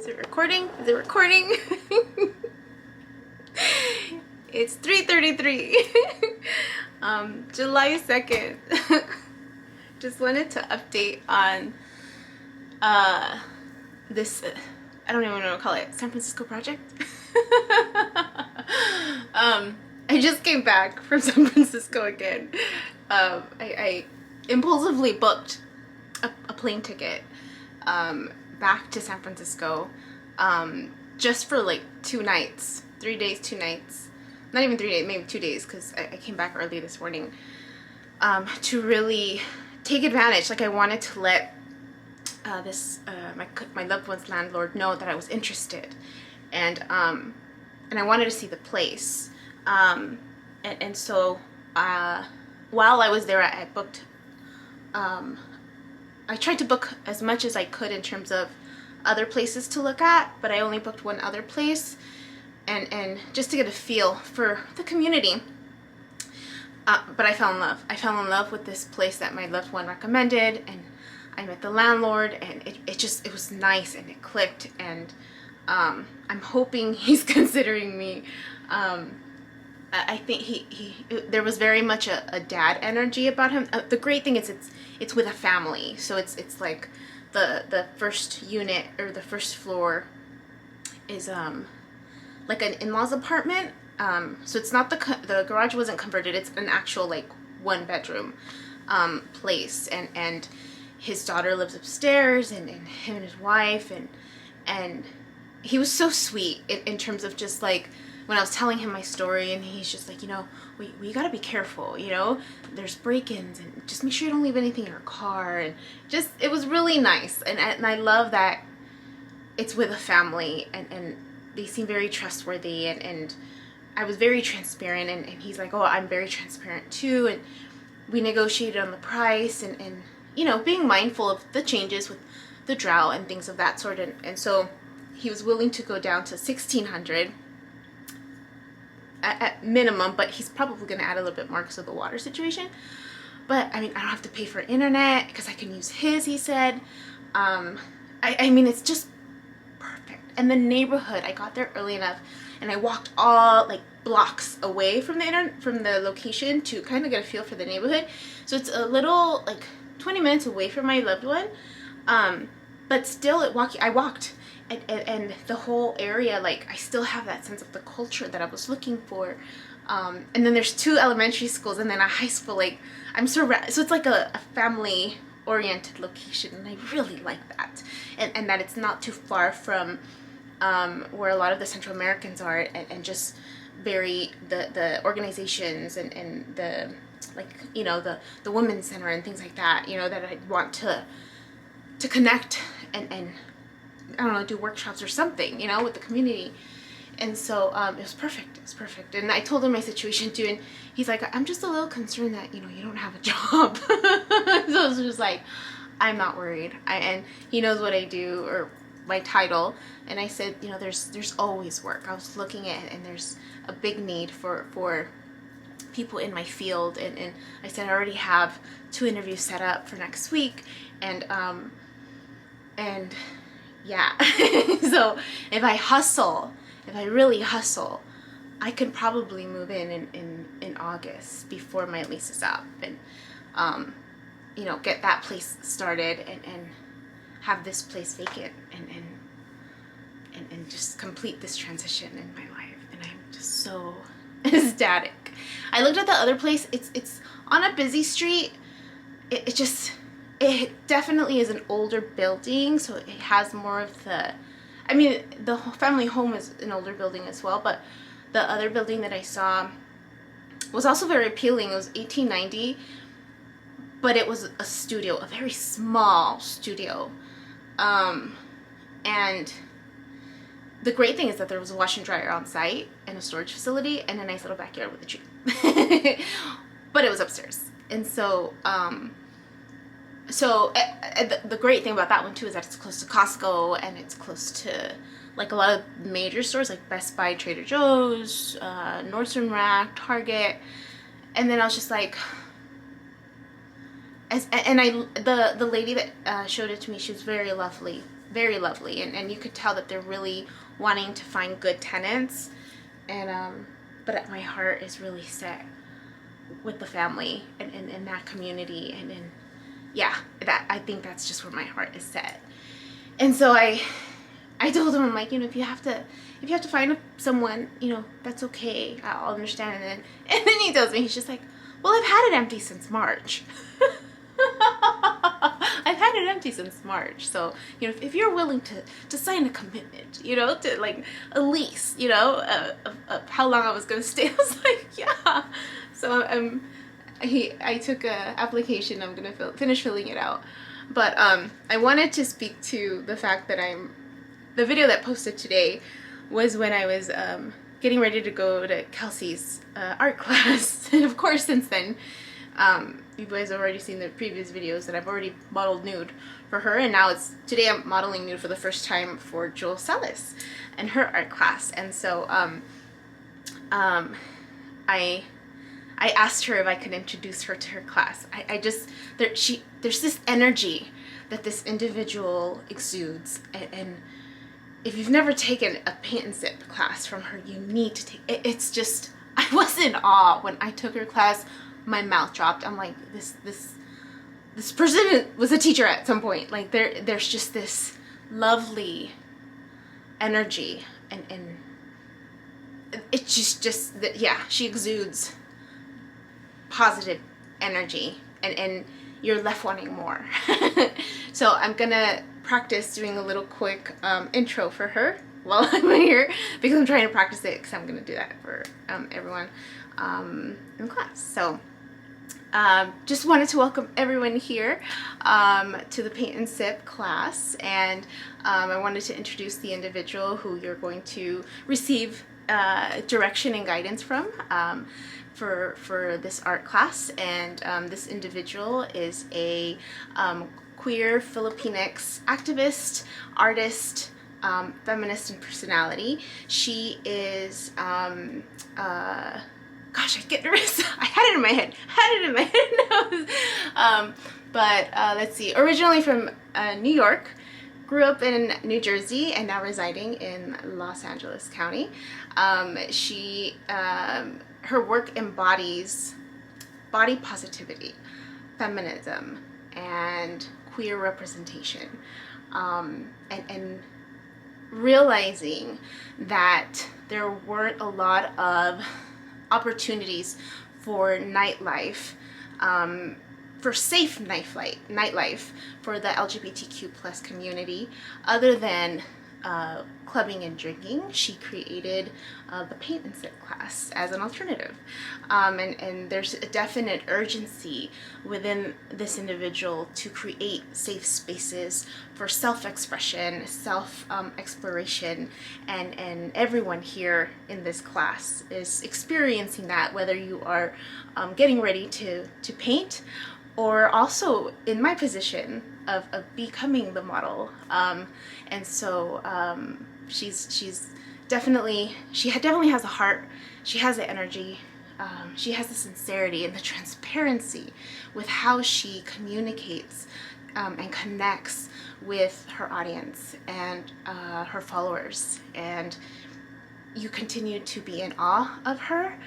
it recording? Is it recording? It's 3:33. July 2nd. Just wanted to update on this, I don't even know what to call it, San Francisco project. I just came back from San Francisco again. I impulsively booked a plane ticket back to San Francisco just for like 2 nights, 3 days, 2 nights, not even 3 days, maybe 2 days, because I came back early this morning to really take advantage. Like, I wanted to let my loved one's landlord know that I was interested, and I wanted to see the place, and so while I was there, I booked, I tried to book as much as I could in terms of other places to look at, but I only booked one other place, and just to get a feel for the community. But I fell in love. I fell in love with this place that my loved one recommended, and I met the landlord, and it was nice, and it clicked, and I'm hoping he's considering me. I think there was very much a dad energy about him. The great thing is it's with a family, so it's like the first unit, or the first floor, is like an in-laws apartment. So it's not the garage wasn't converted. It's an actual like 1-bedroom place, and his daughter lives upstairs, and him and his wife, and he was so sweet in terms of just like when I was telling him my story, and he's just like, we gotta be careful, there's break-ins, and just make sure you don't leave anything in your car, and just, it was really nice, and I love that it's with a family, and they seem very trustworthy, and I was very transparent, and he's like, oh, I'm very transparent too, and we negotiated on the price, and being mindful of the changes with the drought and things of that sort, and so he was willing to go down to $1,600 at minimum, but he's probably going to add a little bit more because of the water situation. But I mean, I don't have to pay for internet because I can use his, he said. I mean, it's just perfect. And the neighborhood, I got there early enough, and I walked all like blocks away from the location to kind of get a feel for the neighborhood. So it's a little like 20 minutes away from my loved one, but still I walked, and the whole area, like, I still have that sense of the culture that I was looking for. And then there's 2 elementary schools and then a high school. Like, I'm surrounded, so it's like a family oriented location, and I really like that, and that it's not too far from where a lot of the Central Americans are, and just very the organizations and the, like, the women's center and things like that, that I want to connect and I don't know, do workshops or something, with the community. And so it was perfect. It was perfect. And I told him my situation too, and he's like, I'm just a little concerned that, you don't have a job. So it was just like, I'm not worried. And he knows what I do, or my title. And I said, there's always work. I was looking at it, and there's a big need for people in my field. And I said, I already have 2 interviews set up for next week. And yeah. So if I really hustle, I could probably move in August before my lease is up, and get that place started, and have this place vacant, and just complete this transition in my life. And I'm just so ecstatic. I looked at the other place. It's on a busy street. It definitely is an older building, so it has more of the family home is an older building as well, but the other building that I saw was also very appealing. It was 1890, but it was a studio, a very small studio, and the great thing is that there was a wash and dryer on site, and a storage facility, and a nice little backyard with a tree. But it was upstairs, and so the great thing about that one too is that it's close to Costco, and it's close to like a lot of major stores like Best Buy, Trader Joe's, Nordstrom Rack, Target. And then I was just like, the lady that showed it to me, she was very lovely, and you could tell that they're really wanting to find good tenants, and but my heart is really set with the family and that community, and yeah, that I think that's just where my heart is set. And so I told him, I'm like, if you have to find someone, that's okay, I'll understand. And then he tells me, he's just like, well, I've had it empty since March. I've had it empty since March. So, if you're willing to sign a commitment, to like a lease, of how long I was going to stay, I was like, yeah. So I took a application. I'm going to finish filling it out. But I wanted to speak to the fact that the video that posted today was when I was getting ready to go to Kelsey's art class. And of course, since then, you guys have already seen the previous videos that I've already modeled nude for her, and now today I'm modeling nude for the first time for Jewel Sellis and her art class. And so I asked her if I could introduce her to her class. There's this energy that this individual exudes, and if you've never taken a paint and sip class from her, you need to take it. It's just, I was in awe when I took her class. My mouth dropped. I'm like, this person was a teacher at some point. Like there's just this lovely energy, and it's just yeah, she exudes positive energy, and you're left wanting more. So I'm gonna practice doing a little quick intro for her while I'm here, because I'm trying to practice it, because I'm gonna do that for everyone in class. So just wanted to welcome everyone here to the Paint and Sip class, and I wanted to introduce the individual who you're going to receive direction and guidance from for this art class. And this individual is a queer Filipinx activist, artist, feminist, and personality. She is gosh, I get nervous. I had it in my head. But let's see. Originally from New York, grew up in New Jersey, and now residing in Los Angeles County. Her work embodies body positivity, feminism, and queer representation, and realizing that there weren't a lot of opportunities for nightlife, for safe nightlife for the LGBTQ plus community, other than clubbing and drinking. She created the Paint and Sip class as an alternative, and there's a definite urgency within this individual to create safe spaces for self-expression, self-exploration, and everyone here in this class is experiencing that, whether you are getting ready to paint, or also in my position of becoming the model. And so she's definitely, definitely has a heart, she has the energy, she has the sincerity and the transparency with how she communicates and connects with her audience and her followers. And you continue to be in awe of her.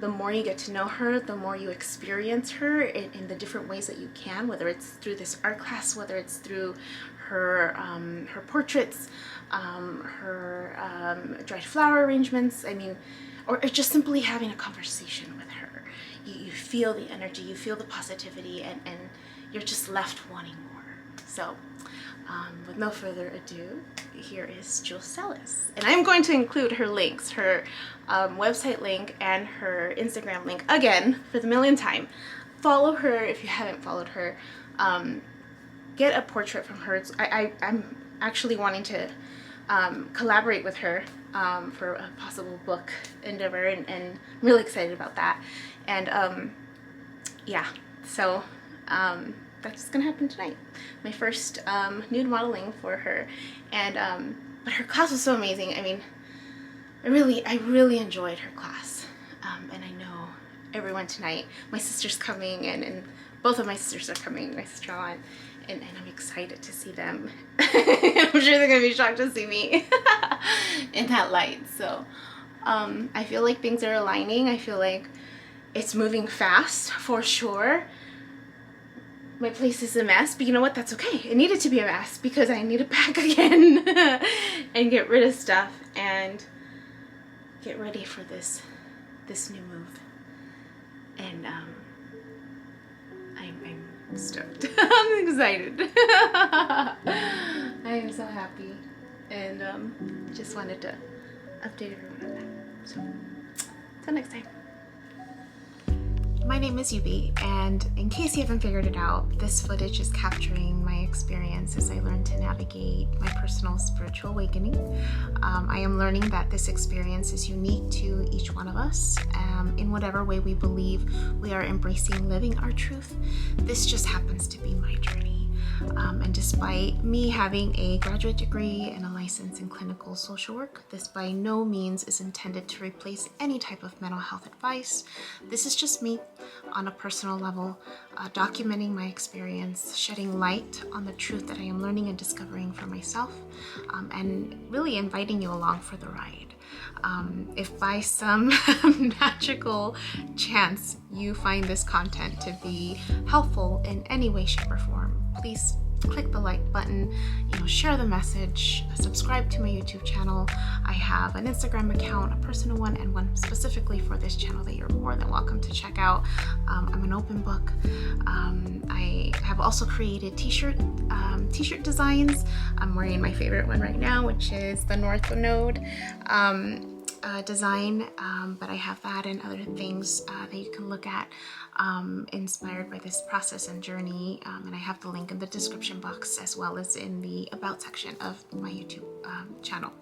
The more you get to know her, the more you experience her in the different ways that you can, whether it's through this art class, whether it's through her portraits, her dried flower arrangements, or just simply having a conversation with her. You feel the energy, you feel the positivity, and you're just left wanting more. So with no further ado, here is Jewel Sellis. And I'm going to include her links, her website link and her Instagram link, again, for the millionth time. Follow her if you haven't followed her. Get a portrait from her. I'm actually wanting to collaborate with her for a possible book endeavor, and I'm really excited about that. And yeah, so that's gonna happen tonight. My first nude modeling for her, and but her class was so amazing. I really enjoyed her class, and I know everyone tonight. My sister's coming, and both of my sisters are coming, my sister-in-law, and I'm excited to see them. I'm sure they're gonna be shocked to see me in that light. So I feel like things are aligning. I feel like it's moving fast for sure. My place is a mess, but you know what? That's okay. It needed to be a mess because I need to pack again and get rid of stuff and get ready for this new move. And I'm stoked. I'm excited. I am so happy, and just wanted to update everyone on that. So until next time. My name is Yubi, and in case you haven't figured it out, this footage is capturing my experience as I learn to navigate my personal spiritual awakening. I am learning that this experience is unique to each one of us. In whatever way we believe we are embracing living our truth, this just happens to be my journey. And despite me having a graduate degree and a license in clinical social work, this by no means is intended to replace any type of mental health advice. This is just me on a personal level, documenting my experience, shedding light on the truth that I am learning and discovering for myself, and really inviting you along for the ride. If by some magical chance you find this content to be helpful in any way, shape, or form, please click the like button, share the message, subscribe to my YouTube channel. I have an Instagram account, a personal one, and one specifically for this channel that you're more than welcome to check out. I'm an open book. I have also created t-shirt designs. I'm wearing my favorite one right now, which is the North Node design, but I have that and other things that you can look at inspired by this process and journey, and I have the link in the description box as well as in the about section of my YouTube channel.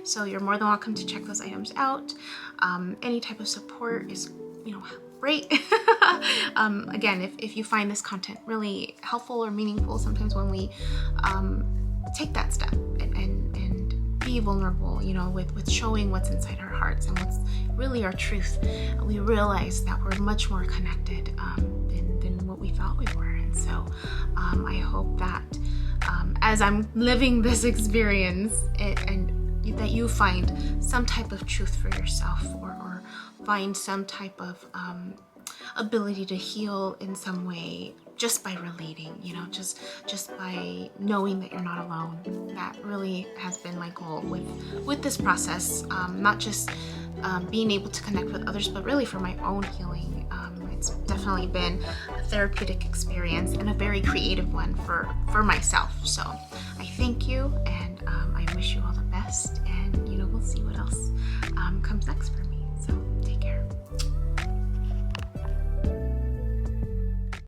So you're more than welcome to check those items out. Any type of support is great. Again, if you find this content really helpful or meaningful, sometimes when we take that step and be vulnerable, with showing what's inside our hearts and what's really our truth, we realize that we're much more connected than what we thought we were. And so I hope that as I'm living this experience and that you find some type of truth for yourself, or find some type of ability to heal in some way just by relating, just by knowing that you're not alone. That really has been my goal with this process, not just being able to connect with others, but really for my own healing. It's definitely been a therapeutic experience and a very creative one for myself. So I thank you, and I wish you all the best, and we'll see what else comes next for me.